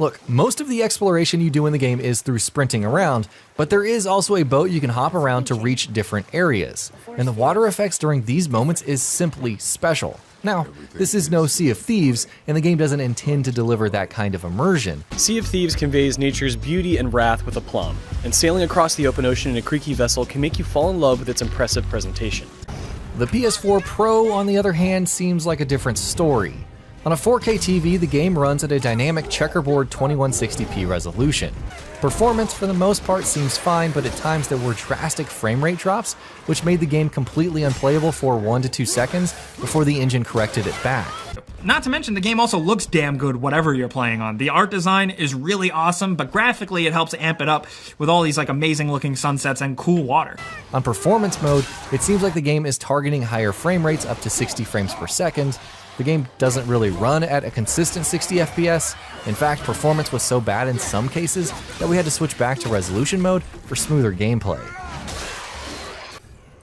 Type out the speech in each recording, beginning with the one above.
Look, most of the exploration you do in the game is through sprinting around, but there is also a boat you can hop around to reach different areas, and the water effects during these moments is simply special. Now, this is no Sea of Thieves, and the game doesn't intend to deliver that kind of immersion. Sea of Thieves conveys nature's beauty and wrath with aplomb, and sailing across the open ocean in a creaky vessel can make you fall in love with its impressive presentation. The PS4 Pro, on the other hand, seems like a different story. On a 4K TV, the game runs at a dynamic checkerboard 2160p resolution. Performance, for the most part, seems fine, but at times there were drastic frame rate drops, which made the game completely unplayable for 1 to 2 seconds before the engine corrected it back. Not to mention, the game also looks damn good whatever you're playing on. The art design is really awesome, but graphically it helps amp it up with all these amazing looking sunsets and cool water. On performance mode, it seems like the game is targeting higher frame rates up to 60 frames per second. The game doesn't really run at a consistent 60 FPS. In fact, performance was so bad in some cases that we had to switch back to resolution mode for smoother gameplay.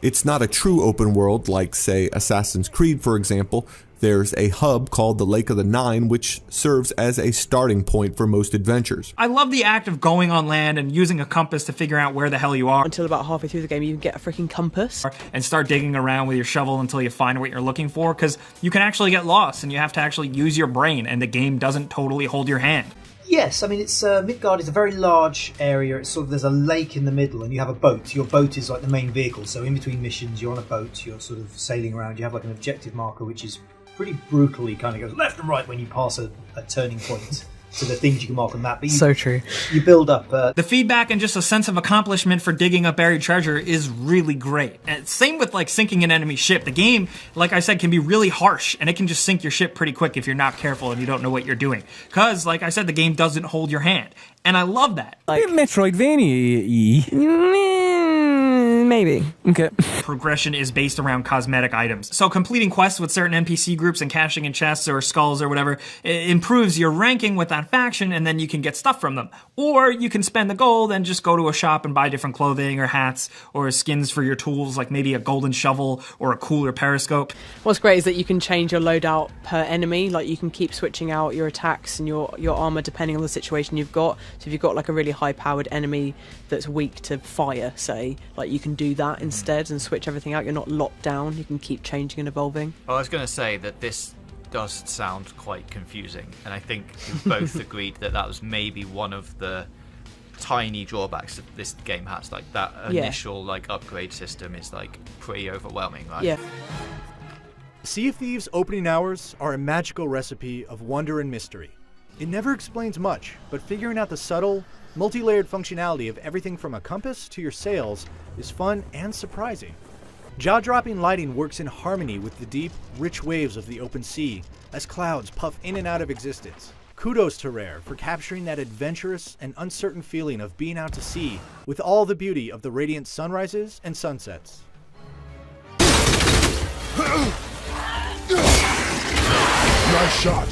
It's not a true open world like, say, Assassin's Creed, for example. There's a hub called the Lake of the Nine, which serves as a starting point for most adventures. I love the act of going on land and using a compass to figure out where the hell you are. Until about halfway through the game, you can get a freaking compass. And start digging around with your shovel until you find what you're looking for, because you can actually get lost and you have to actually use your brain, and the game doesn't totally hold your hand. Yes, I mean, it's Midgard is a very large area. It's sort of, there's a lake in the middle, and you have a boat. Your boat is like the main vehicle. So in between missions, you're on a boat. You're sort of sailing around. You have like an objective marker, which is pretty brutally kind of goes left and right when you pass a turning point. So the things you can mark on that. But So true. You build up. The feedback and just a sense of accomplishment for digging up buried treasure is really great. And same with sinking an enemy ship. The game, like I said, can be really harsh, and it can just sink your ship pretty quick if you're not careful and you don't know what you're doing. Because, like I said, the game doesn't hold your hand. And I love that. Maybe. Okay. Progression is based around cosmetic items. So completing quests with certain NPC groups and cashing in chests or skulls or whatever improves your ranking with that faction, and then you can get stuff from them. Or you can spend the gold and just go to a shop and buy different clothing or hats or skins for your tools, like maybe a golden shovel or a cooler periscope. What's great is that you can change your loadout per enemy. Like, you can keep switching out your attacks and your armor depending on the situation you've got. So if you've got like a really high powered enemy that's weak to fire, say, like, you can do that instead and switch everything out. You're not locked down. You can keep changing and evolving. Well, I was going to say that this does sound quite confusing, and I think we both agreed that that was maybe one of the tiny drawbacks that this game has. Like, that initial upgrade system is pretty overwhelming, right? Yeah. Sea of Thieves' opening hours are a magical recipe of wonder and mystery. It never explains much, but figuring out the subtle, multi-layered functionality of everything from a compass to your sails is fun and surprising. Jaw-dropping lighting works in harmony with the deep, rich waves of the open sea as clouds puff in and out of existence. Kudos to Rare for capturing that adventurous and uncertain feeling of being out to sea with all the beauty of the radiant sunrises and sunsets. Nice shot.